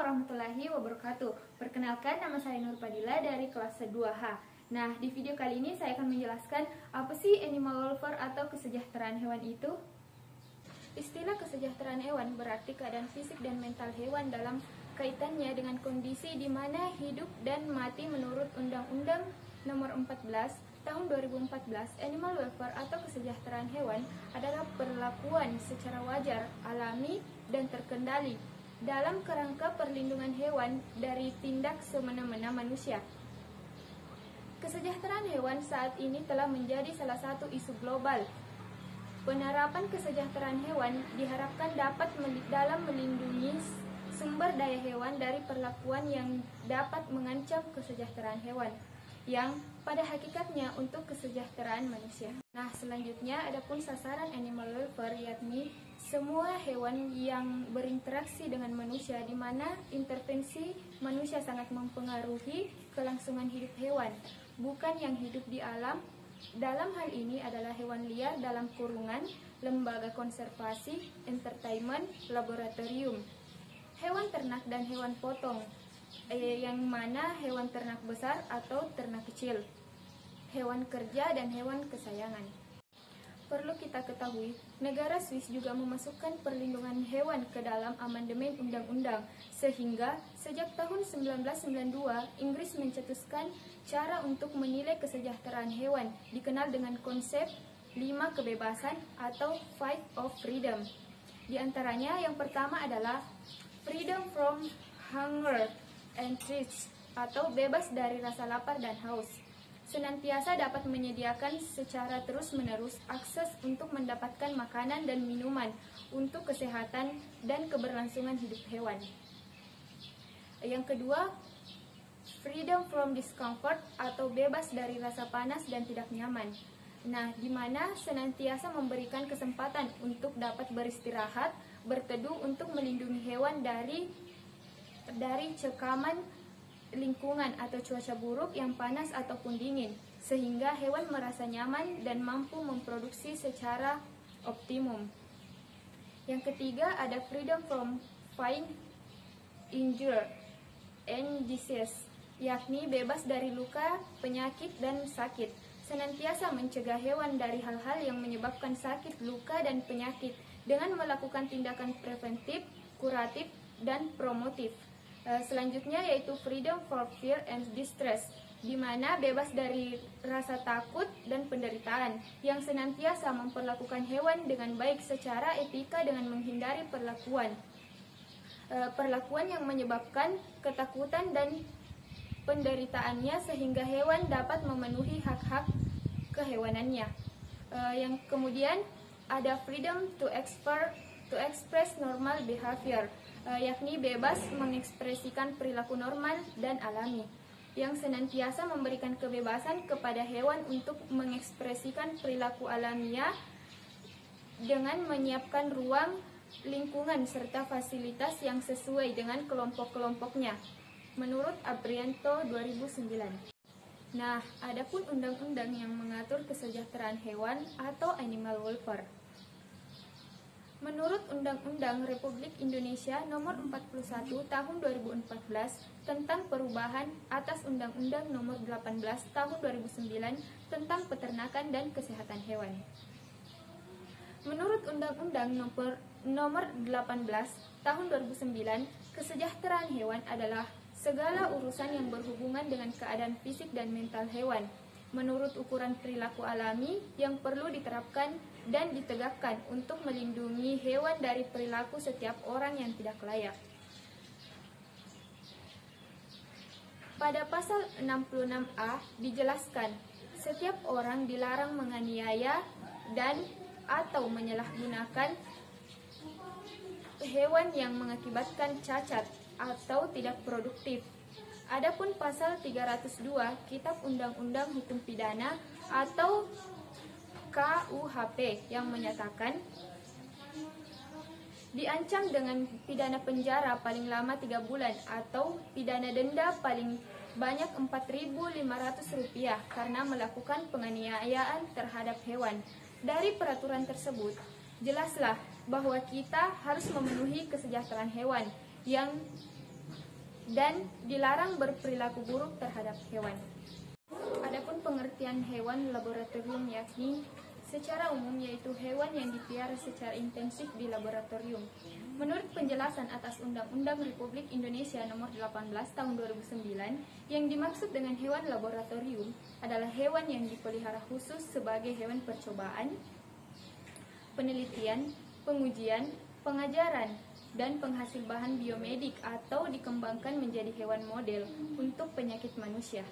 warahmatullahi wabarakatuh. Perkenalkan, nama saya Nur Padilla dari kelas 2H. Nah, di video kali ini saya akan menjelaskan apa sih animal welfare atau kesejahteraan hewan itu. Istilah kesejahteraan hewan berarti keadaan fisik dan mental hewan dalam kaitannya dengan kondisi di mana hidup dan mati menurut Undang-Undang Nomor 14 Tahun 2014. Animal welfare atau kesejahteraan hewan adalah perlakuan secara wajar, alami, dan terkendali dalam kerangka perlindungan hewan dari tindak semena-mena manusia. Kesejahteraan hewan saat ini telah menjadi salah satu isu global. Penerapan kesejahteraan hewan diharapkan dapat dalam melindungi sumber daya hewan dari perlakuan yang dapat mengancam kesejahteraan hewan, yang pada hakikatnya untuk kesejahteraan manusia. Nah, selanjutnya adapun sasaran animal welfare yakni semua hewan yang berinteraksi dengan manusia di mana intervensi manusia sangat mempengaruhi kelangsungan hidup hewan, bukan yang hidup di alam. Dalam hal ini adalah hewan liar dalam kurungan, lembaga konservasi, entertainment, laboratorium, hewan ternak dan hewan potong, yang mana hewan ternak besar atau ternak kecil, hewan kerja dan hewan kesayangan. Perlu kita ketahui, negara Swiss juga memasukkan perlindungan hewan ke dalam amandemen undang-undang, sehingga sejak tahun 1992, Inggris mencetuskan cara untuk menilai kesejahteraan hewan, dikenal dengan konsep 5 kebebasan atau 5 of freedom. Di antaranya yang pertama adalah freedom from hunger and thirst atau bebas dari rasa lapar dan haus. Senantiasa dapat menyediakan secara terus-menerus akses untuk mendapatkan makanan dan minuman untuk kesehatan dan keberlangsungan hidup hewan. Yang kedua, freedom from discomfort atau bebas dari rasa panas dan tidak nyaman. Nah, di mana senantiasa memberikan kesempatan untuk dapat beristirahat, berteduh untuk melindungi hewan dari cekaman lingkungan atau cuaca buruk yang panas ataupun dingin, sehingga hewan merasa nyaman dan mampu memproduksi secara optimum. Yang ketiga ada freedom from pain, injury, and disease, yakni bebas dari luka, penyakit, dan sakit. Senantiasa mencegah hewan dari hal-hal yang menyebabkan sakit, luka, dan penyakit dengan melakukan tindakan preventif, kuratif, dan promotif. Selanjutnya yaitu freedom for fear and distress, di mana bebas dari rasa takut dan penderitaan, yang senantiasa memperlakukan hewan dengan baik secara etika dengan menghindari perlakuan yang menyebabkan ketakutan dan penderitaannya, sehingga hewan dapat memenuhi hak-hak kehewanannya. Yang kemudian ada freedom to express normal behavior, yakni bebas mengekspresikan perilaku normal dan alami, yang senantiasa memberikan kebebasan kepada hewan untuk mengekspresikan perilaku alamiah dengan menyiapkan ruang, lingkungan, serta fasilitas yang sesuai dengan kelompok-kelompoknya, menurut Abrianto 2009. Nah, adapun undang-undang yang mengatur kesejahteraan hewan atau animal welfare. Menurut Undang-Undang Republik Indonesia Nomor 41 Tahun 2014 tentang perubahan atas Undang-Undang Nomor 18 Tahun 2009 tentang peternakan dan kesehatan hewan. Menurut Undang-Undang Nomor 18 Tahun 2009, kesejahteraan hewan adalah segala urusan yang berhubungan dengan keadaan fisik dan mental hewan, menurut ukuran perilaku alami yang perlu diterapkan dan ditegakkan untuk melindungi hewan dari perilaku setiap orang yang tidak layak. Pada pasal 66A dijelaskan, setiap orang dilarang menganiaya dan atau menyalahgunakan hewan yang mengakibatkan cacat atau tidak produktif. Adapun pasal 302 Kitab Undang-Undang Hukum Pidana atau KUHP yang menyatakan diancam dengan pidana penjara paling lama 3 bulan atau pidana denda paling banyak Rp4.500 karena melakukan penganiayaan terhadap hewan. Dari peraturan tersebut, jelaslah bahwa kita harus memenuhi kesejahteraan hewan yang dan dilarang berperilaku buruk terhadap hewan. Adapun pengertian hewan laboratorium yakni secara umum yaitu hewan yang dipelihara secara intensif di laboratorium. Menurut penjelasan atas Undang-Undang Republik Indonesia Nomor 18 Tahun 2009, yang dimaksud dengan hewan laboratorium adalah hewan yang dipelihara khusus sebagai hewan percobaan, penelitian, pengujian, pengajaran, dan penghasil bahan biomedik atau dikembangkan menjadi hewan model untuk penyakit manusia.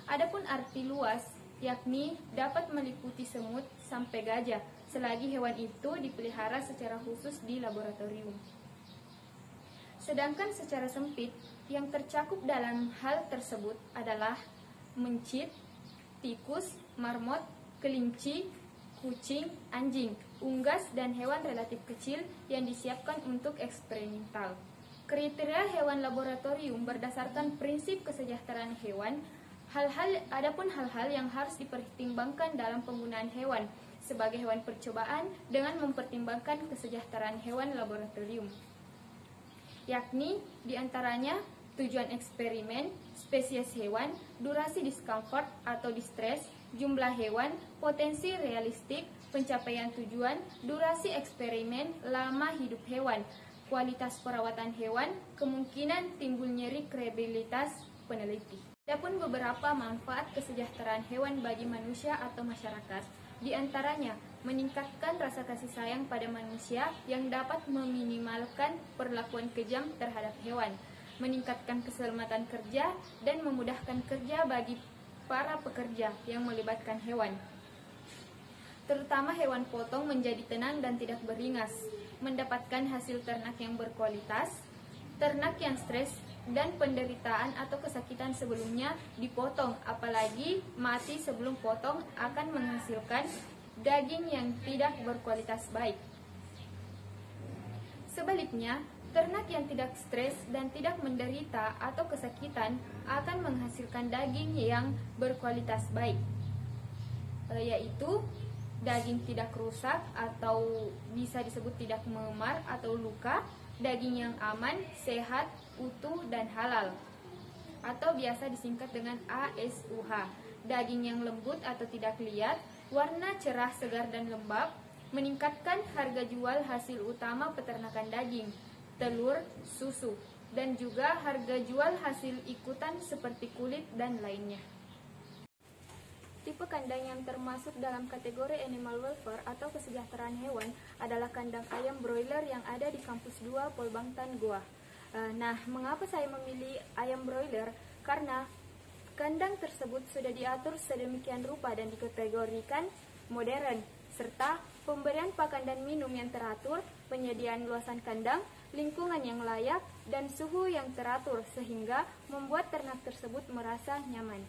Adapun arti luas yakni dapat meliputi semut sampai gajah selagi hewan itu dipelihara secara khusus di laboratorium. Sedangkan secara sempit, yang tercakup dalam hal tersebut adalah mencit, tikus, marmot, kelinci, kucing, anjing, unggas, dan hewan relatif kecil yang disiapkan untuk eksperimental. Kriteria hewan laboratorium berdasarkan prinsip kesejahteraan hewan. Adapun hal-hal yang harus dipertimbangkan dalam penggunaan hewan sebagai hewan percobaan dengan mempertimbangkan kesejahteraan hewan laboratorium, yakni diantaranya tujuan eksperimen, spesies hewan, durasi discomfort atau distress, jumlah hewan, potensi realistik, pencapaian tujuan, durasi eksperimen, lama hidup hewan, kualitas perawatan hewan, kemungkinan timbul nyeri, kredibilitas peneliti. Adapun beberapa manfaat kesejahteraan hewan bagi manusia atau masyarakat, di antaranya meningkatkan rasa kasih sayang pada manusia yang dapat meminimalkan perlakuan kejam terhadap hewan, meningkatkan keselamatan kerja dan memudahkan kerja bagi para pekerja yang melibatkan hewan. Terutama hewan potong menjadi tenang dan tidak beringas, mendapatkan hasil ternak yang berkualitas, ternak yang stres dan penderitaan atau kesakitan sebelumnya dipotong, apalagi mati sebelum potong akan menghasilkan daging yang tidak berkualitas baik. Sebaliknya, ternak yang tidak stres dan tidak menderita atau kesakitan akan menghasilkan daging yang berkualitas baik, yaitu daging tidak rusak atau bisa disebut tidak memar atau luka, daging yang aman, sehat, utuh, dan halal, atau biasa disingkat dengan ASUH, daging yang lembut atau tidak liat, warna cerah, segar, dan lembab, meningkatkan harga jual hasil utama peternakan daging, telur, susu, dan juga harga jual hasil ikutan seperti kulit dan lainnya. Tipe kandang yang termasuk dalam kategori animal welfare atau kesejahteraan hewan adalah kandang ayam broiler yang ada di kampus 2 Polbangtan Goa. Nah, mengapa saya memilih ayam broiler? Karena kandang tersebut sudah diatur sedemikian rupa dan dikategorikan modern, serta pemberian pakan dan minum yang teratur, penyediaan luasan kandang, lingkungan yang layak, dan suhu yang teratur sehingga membuat ternak tersebut merasa nyaman.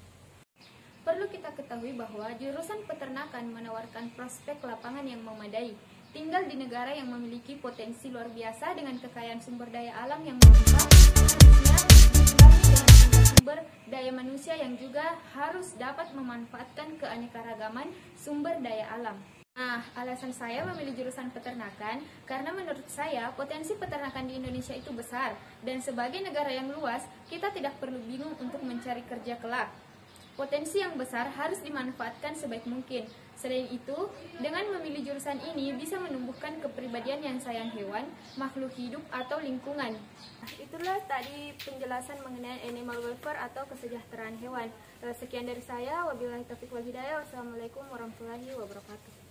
Perlu kita ketahui bahwa jurusan peternakan menawarkan prospek lapangan yang memadai. Tinggal di negara yang memiliki potensi luar biasa dengan kekayaan sumber daya alam yang melimpah, khususnya diimbangi dengan sumber daya manusia yang juga harus dapat memanfaatkan keanekaragaman sumber daya alam. Nah, alasan saya memilih jurusan peternakan karena menurut saya potensi peternakan di Indonesia itu besar, dan sebagai negara yang luas, kita tidak perlu bingung untuk mencari kerja kelak. Potensi yang besar harus dimanfaatkan sebaik mungkin. Selain itu, dengan memilih jurusan ini bisa menumbuhkan kepribadian yang sayang hewan, makhluk hidup, atau lingkungan. Itulah tadi penjelasan mengenai animal welfare atau kesejahteraan hewan. Sekian dari saya. Wabillahi taufiq wal hidayah. Wassalamualaikum warahmatullahi wabarakatuh.